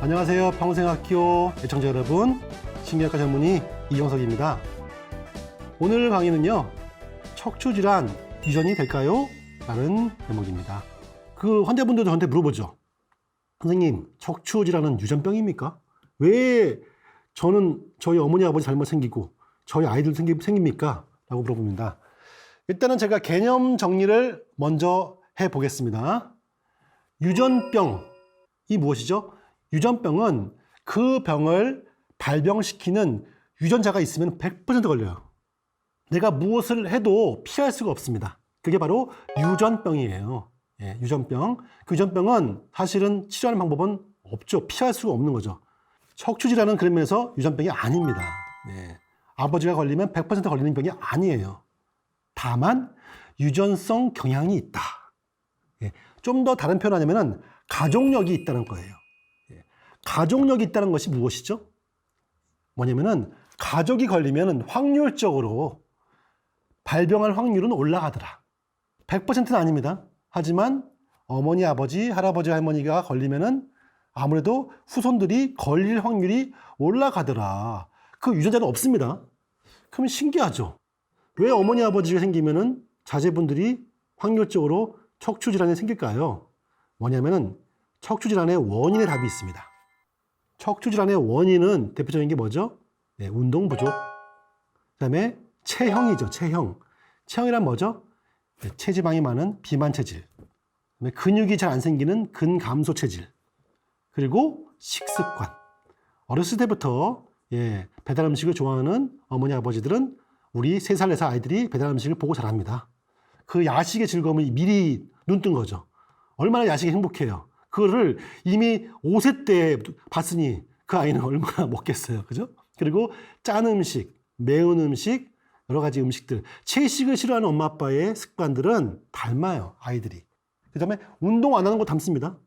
안녕하세요. 평생학교 애청자 여러분, 신경외과 전문의 이경석입니다. 오늘 강의는요, 척추질환 유전이 될까요? 라는 제목입니다. 그 환자분들도 저한테 물어보죠. 선생님, 척추질환은 유전병입니까? 왜 저희 어머니 아버지 잘못 생기고 저희 아이들 생깁니까? 라고 물어봅니다. 일단은 제가 개념 정리를 먼저 해보겠습니다. 유전병이 무엇이죠? 유전병은 그 병을 발병시키는 유전자가 있으면 100% 걸려요. 내가 무엇을 해도 피할 수가 없습니다. 그게 바로 유전병이에요. 예, 유전병. 그 유전병은 사실은 치료하는 방법은 없죠. 피할 수가 없는 거죠. 척추질환은 그런 면에서 유전병이 아닙니다. 예, 아버지가 걸리면 100% 걸리는 병이 아니에요. 다만 유전성 경향이 있다. 예, 좀 더 다른 표현하자면 가족력이 있다는 거예요. 가족력이 있다는 것이 무엇이죠? 뭐냐면은 가족이 걸리면 확률적으로 발병할 확률은 올라가더라. 100%는 아닙니다. 하지만 어머니, 아버지, 할아버지, 할머니가 걸리면은 아무래도 후손들이 걸릴 확률이 올라가더라. 그 유전자는 없습니다. 그러면 신기하죠? 왜 어머니, 아버지가 생기면은 자제분들이 확률적으로 척추질환이 생길까요? 뭐냐면은 척추질환의 원인에 답이 있습니다. 척추질환의 원인은 대표적인 게 뭐죠? 네, 운동 부족. 그 다음에 체형이죠, 체형. 체형이란 뭐죠? 네, 체지방이 많은 비만 체질. 그다음에 근육이 잘 안 생기는 근감소 체질. 그리고 식습관. 어렸을 때부터 배달 음식을 좋아하는 어머니, 아버지들은 우리 3살, 4살 아이들이 배달 음식을 보고 자랍니다. 그 야식의 즐거움을 미리 눈뜬 거죠. 얼마나 야식이 행복해요. 그거를 이미 5세 때 봤으니 그 아이는 얼마나 먹겠어요. 그죠? 그리고 짠 음식, 매운 음식, 여러 가지 음식들. 채식을 싫어하는 엄마 아빠의 습관들은 닮아요. 아이들이. 그 다음에 운동 안 하는 거 닮습니다.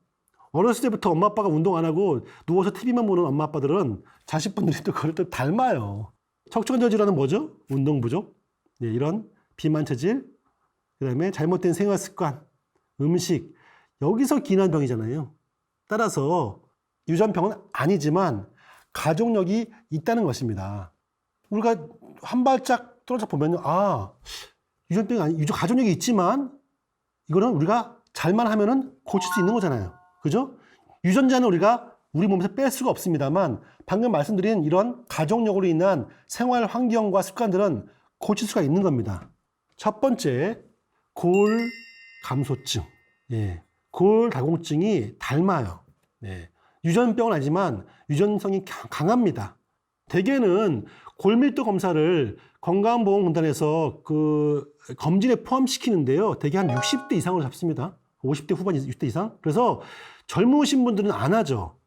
어렸을 때부터 엄마 아빠가 운동 안 하고 누워서 TV만 보는 엄마 아빠들은 자식분들이 또 그걸 또 닮아요. 척추관절 질환은 뭐죠? 운동 부족. 네, 이런 비만 체질. 그 다음에 잘못된 생활 습관, 음식. 여기서 기인한 병이잖아요. 따라서 유전병은 아니지만 가족력이 있다는 것입니다. 우리가 한 발짝 떨어져 보면 유전병이 아니, 가족력이 있지만 이거는 우리가 잘만 하면은 고칠 수 있는 거잖아요. 그죠? 유전자는 우리가 우리 몸에서 뺄 수가 없습니다만 방금 말씀드린 이런 가족력으로 인한 생활 환경과 습관들은 고칠 수가 있는 겁니다. 첫 번째, 골 감소증. 골다공증이 닮아요. 유전병은 아니지만 유전성이 강합니다. 대개는 골밀도 검사를 건강보험공단에서 그 검진에 포함시키는데요. 대개 한 60대 이상으로 잡습니다. 50대 후반, 60대 이상. 그래서 젊으신 분들은 안 하죠.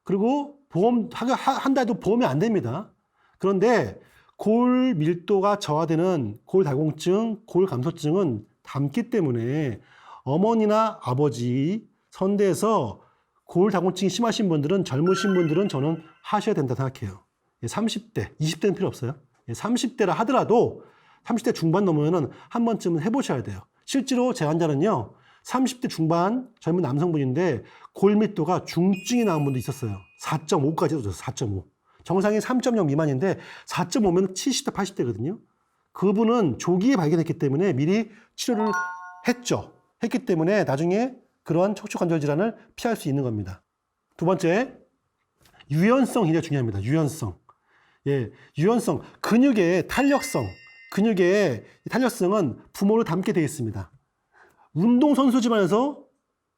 그리고 한 달도 보험이 안 됩니다. 그런데 골 밀도가 저하되는 골다공증, 골감소증은 닮기 때문에 어머니나 아버지 선대에서 골다공증이 심하신 분들은, 젊으신 분들은 저는 하셔야 된다 생각해요. 30대, 20대는 필요 없어요. 30대라 하더라도 30대 중반 넘으면 한 번쯤은 해보셔야 돼요. 실제로 제 환자는요, 30대 중반 젊은 남성분인데 골밀도가 중증이 나온 분도 있었어요. 4.5까지 줬어요. 4.5. 정상이 3.0 미만인데 4.5면 70대, 80대거든요. 그분은 조기에 발견했기 때문에 미리 치료를 했기 때문에 나중에 그러한 척추관절 질환을 피할 수 있는 겁니다. 두 번째, 유연성 굉장히 중요합니다. 유연성. 유연성. 근육의 탄력성. 근육의 탄력성은 부모를 닮게 되어 있습니다. 운동선수 집안에서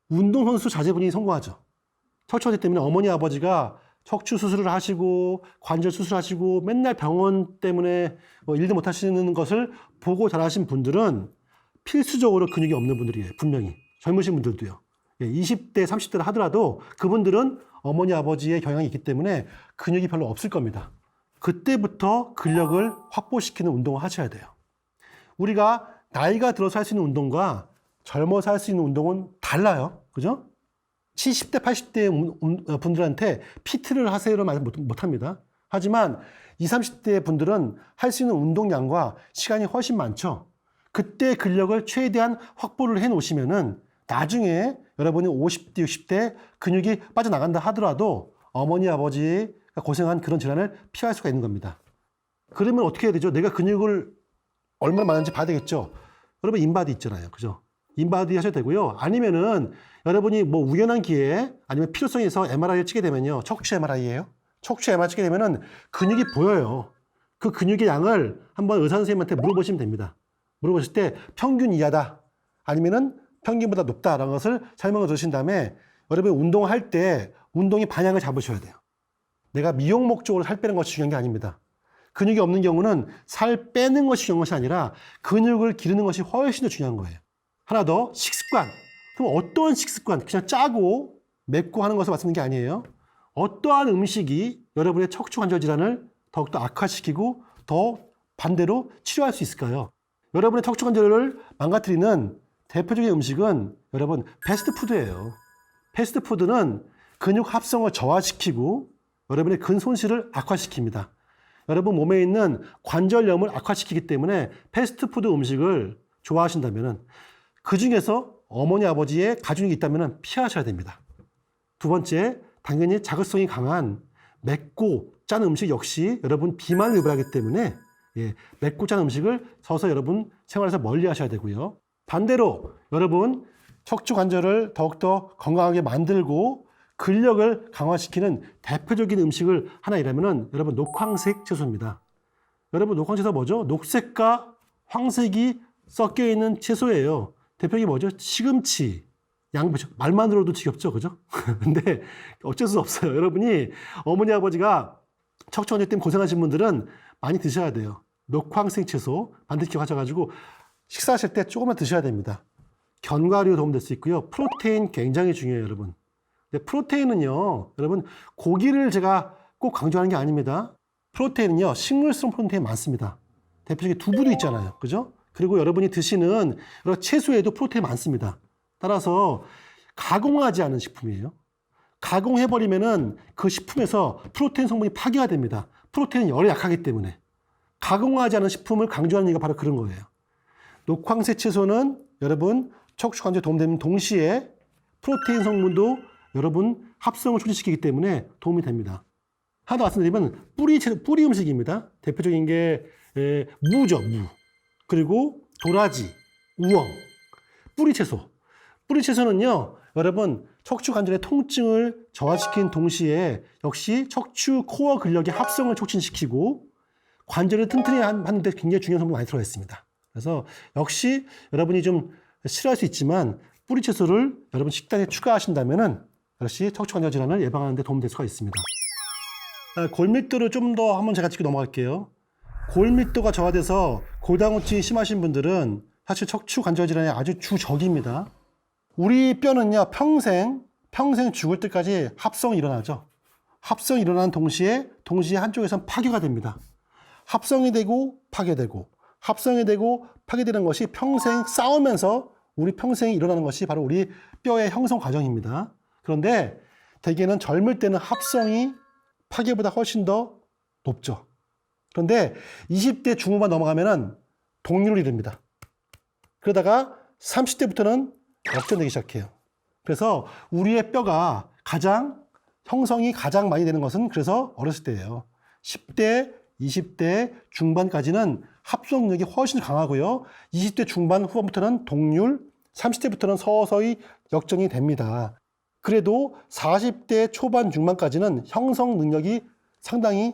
운동선수 자제분이 성공하죠. 척추관절 때문에 어머니, 아버지가 척추 수술을 하시고 관절 수술하시고 맨날 병원 때문에 일도 못 하시는 것을 보고 자라신 분들은 필수적으로 근육이 없는 분들이에요. 분명히. 젊으신 분들도요. 20대, 30대를 하더라도 그분들은 어머니, 아버지의 경향이 있기 때문에 근육이 별로 없을 겁니다. 그때부터 근력을 확보시키는 운동을 하셔야 돼요. 우리가 나이가 들어서 할 수 있는 운동과 젊어서 할 수 있는 운동은 달라요. 그죠? 70대, 80대 분들한테 PT를 하세요를 말 못합니다. 하지만 20, 30대 분들은 할 수 있는 운동량과 시간이 훨씬 많죠. 그때 근력을 최대한 확보를 해 놓으시면은 나중에 여러분이 50대, 60대 근육이 빠져나간다 하더라도 어머니, 아버지가 고생한 그런 질환을 피할 수가 있는 겁니다. 그러면 어떻게 해야 되죠? 내가 근육을 얼마나 많은지 봐야 되겠죠? 여러분 인바디 있잖아요. 그죠? 인바디 하셔도 되고요. 아니면은 여러분이 뭐 우연한 기회에 아니면 필요성이 있어서 MRI를 찍게 되면요. 척추 MRI예요. 척추 MRI 찍게 되면은 근육이 보여요. 그 근육의 양을 한번 의사 선생님한테 물어보시면 됩니다. 물어보실 때 평균 이하다 아니면은 평균보다 높다라는 것을 설명을 들으신 다음에 여러분 운동할 때 운동의 방향을 잡으셔야 돼요. 내가 미용 목적으로 살 빼는 것이 중요한 게 아닙니다. 근육이 없는 경우는 살 빼는 것이 중요한 것이 아니라 근육을 기르는 것이 훨씬 더 중요한 거예요. 하나 더, 식습관. 그럼 어떠한 식습관, 그냥 짜고 맵고 하는 것을 말씀드리는 게 아니에요. 어떠한 음식이 여러분의 척추 관절 질환을 더욱더 악화시키고 더 반대로 치료할 수 있을까요? 여러분의 척추 관절을 망가뜨리는 대표적인 음식은 여러분 패스트푸드예요. 패스트푸드는 근육 합성을 저하시키고 여러분의 근 손실을 악화시킵니다. 여러분 몸에 있는 관절염을 악화시키기 때문에 패스트푸드 음식을 좋아하신다면 그 중에서 어머니 아버지의 가족이 있다면 피하셔야 됩니다. 두 번째, 당연히 자극성이 강한 맵고 짠 음식 역시 여러분 비만을 유발하기 때문에 맵고 짠 음식을 서서 여러분 생활에서 멀리 하셔야 되고요. 반대로 여러분 척추 관절을 더욱더 건강하게 만들고 근력을 강화시키는 대표적인 음식을 하나 이라면 여러분 녹황색 채소입니다. 여러분 녹황채소 뭐죠? 녹색과 황색이 섞여 있는 채소예요. 대표적인 뭐죠? 시금치, 양배추. 말만 들어도 지겹죠, 그죠? 근데 어쩔 수 없어요. 여러분이 어머니 아버지가 척추 관절 때문에 고생하신 분들은 많이 드셔야 돼요. 녹황색 채소 반드시 기억하셔가지고 식사하실 때 조금만 드셔야 됩니다. 견과류 도움될 수 있고요. 프로테인 굉장히 중요해요, 여러분. 근데 프로테인은요, 여러분 고기를 제가 꼭 강조하는 게 아닙니다. 프로테인은요, 식물성 프로테인 많습니다. 대표적인 두부도 있잖아요, 그죠? 그리고 여러분이 드시는 여러 채소에도 프로테인 많습니다. 따라서 가공하지 않은 식품이에요. 가공해버리면은 그 식품에서 프로테인 성분이 파괴가 됩니다. 프로테인은 열에 약하기 때문에. 가공하지 않은 식품을 강조하는 이유가 바로 그런 거예요. 녹황색 채소는 여러분 척추 관절에 도움되는 동시에 프로테인 성분도 여러분 합성을 촉진시키기 때문에 도움이 됩니다. 하나 더 말씀드리면 뿌리 음식입니다. 대표적인 게 무죠, 무. 그리고 도라지, 우엉, 뿌리 채소. 뿌리 채소는요, 여러분 척추 관절의 통증을 저하시킨 동시에 역시 척추 코어 근력의 합성을 촉진시키고 관절을 튼튼히 하는 데 굉장히 중요한 성분이 많이 들어가 있습니다. 그래서 역시 여러분이 좀 싫어할 수 있지만 뿌리 채소를 여러분 식단에 추가하신다면은 역시 척추 관절 질환을 예방하는 데 도움될 수가 있습니다. 골밀도를 좀 더 한번 제가 짚고 넘어갈게요. 골밀도가 저하돼서 골다공증이 심하신 분들은 사실 척추 관절 질환의 아주 주적입니다. 우리 뼈는요, 평생 죽을 때까지 합성이 일어나죠. 합성이 일어나는 동시에 한쪽에선 파괴가 됩니다. 합성이 되고 파괴되고 합성이 되고 파괴되는 것이 평생 싸우면서 우리 평생이 일어나는 것이 바로 우리 뼈의 형성 과정입니다. 그런데 대개는 젊을 때는 합성이 파괴보다 훨씬 더 높죠. 그런데 20대 중후반 넘어가면은 동률을 이룹니다. 그러다가 30대부터는 역전되기 시작해요. 그래서 우리의 뼈가 형성이 가장 많이 되는 것은 그래서 어렸을 때예요. 10대, 20대 중반까지는 합성력이 훨씬 강하고요. 20대 중반 후반부터는 동률, 30대부터는 서서히 역전이 됩니다. 그래도 40대 초반 중반까지는 형성 능력이 상당히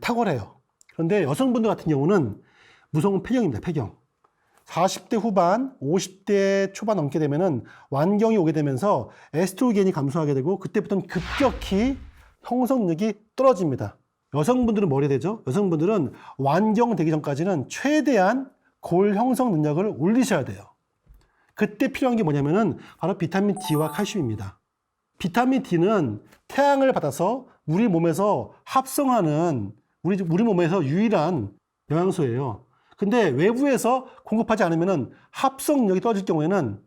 탁월해요. 그런데 여성분들 같은 경우는 무성은 폐경입니다. 폐경. 40대 후반, 50대 초반 넘게 되면은 완경이 오게 되면서 에스트로겐이 감소하게 되고 그때부터는 급격히 형성력이 떨어집니다. 여성분들은 뭐 해야 되죠? 여성분들은 완경 되기 전까지는 최대한 골 형성 능력을 올리셔야 돼요. 그때 필요한 게 뭐냐면은 바로 비타민 D와 칼슘입니다. 비타민 D는 태양을 받아서 우리 몸에서 합성하는 우리 몸에서 유일한 영양소예요. 근데 외부에서 공급하지 않으면은 합성력이 떨어질 경우에는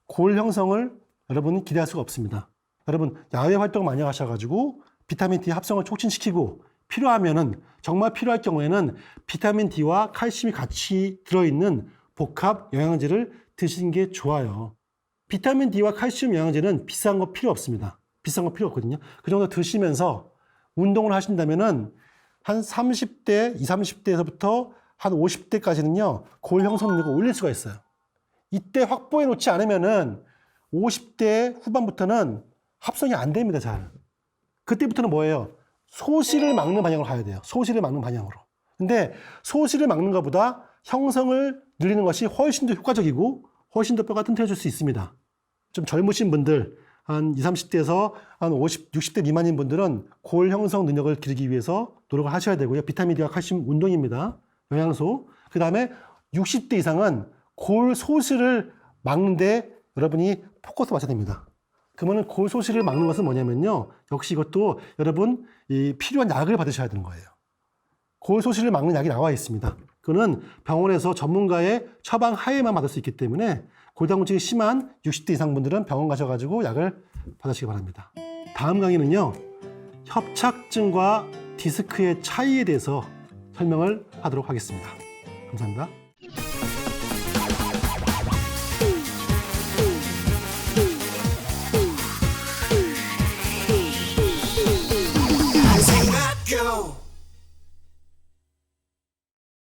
골 형성을 여러분이 기대할 수가 없습니다. 여러분 야외 활동 많이 하셔가지고 비타민 D 합성을 촉진시키고 필요하면은 정말 필요할 경우에는 비타민 D와 칼슘이 같이 들어있는 복합 영양제를 드시는 게 좋아요. 비타민 D와 칼슘 영양제는 비싼 거 필요 없습니다. 비싼 거 필요 없거든요. 그 정도 드시면서 운동을 하신다면은 한 30대, 20, 30대에서부터 한 50대까지는요, 골 형성 능력을 올릴 수가 있어요. 이때 확보해 놓지 않으면은 50대 후반부터는 합성이 안 됩니다, 잘. 그때부터는 뭐예요? 소실을 막는 방향으로 가야 돼요. 소실을 막는 방향으로. 근데 소실을 막는 것보다 형성을 늘리는 것이 훨씬 더 효과적이고 훨씬 더 뼈가 튼튼해질 수 있습니다. 좀 젊으신 분들, 한 20, 30대에서 한 50, 60대 미만인 분들은 골 형성 능력을 기르기 위해서 노력을 하셔야 되고요. 비타민 D와 칼슘 운동입니다. 영양소. 그 다음에 60대 이상은 골 소실을 막는데 여러분이 포커스 맞춰야 됩니다. 그러면 골 소실을 막는 것은 뭐냐면요. 역시 이것도 여러분 이 필요한 약을 받으셔야 되는 거예요. 골 소실을 막는 약이 나와 있습니다. 그거는 병원에서 전문가의 처방 하에만 받을 수 있기 때문에 골다공증이 심한 60대 이상 분들은 병원 가셔가지고 약을 받으시기 바랍니다. 다음 강의는요, 협착증과 디스크의 차이에 대해서 설명을 하도록 하겠습니다. 감사합니다.